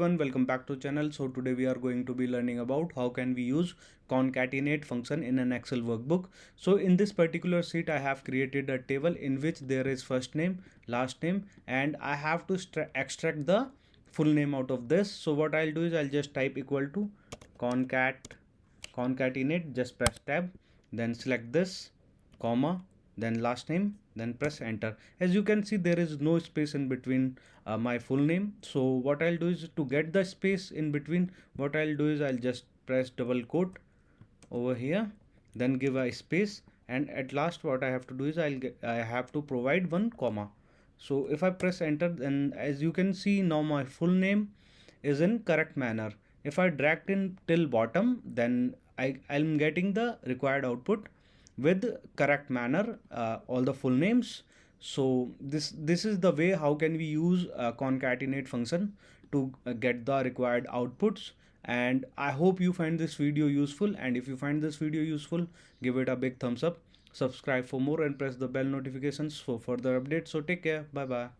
Everyone, welcome back to channel. So today we are going to be learning about how can we use concatenate function in an Excel workbook. So in this particular sheet I have created a table in which there is first name, last name, and I have to extract the full name out of this. So what I'll do is I'll just type equal to concatenate, just press tab, then select this, comma, then last name, then press enter. As you can see, there is no space in between my full name. So what I'll do is, to get the space in between, what I'll do is I'll just press double quote over here, then give a space, and at last what I have to do is I have to provide one comma. So if I press enter, then as you can see now my full name is in correct manner. If I drag in till bottom, then I'm getting the required output with correct manner, all the full names. So this is the way how can we use a concatenate function to get the required outputs. And I hope you find this video useful, and if you find this video useful, give it a big thumbs up, subscribe for more, and press the bell notifications for further updates. So take care, bye bye.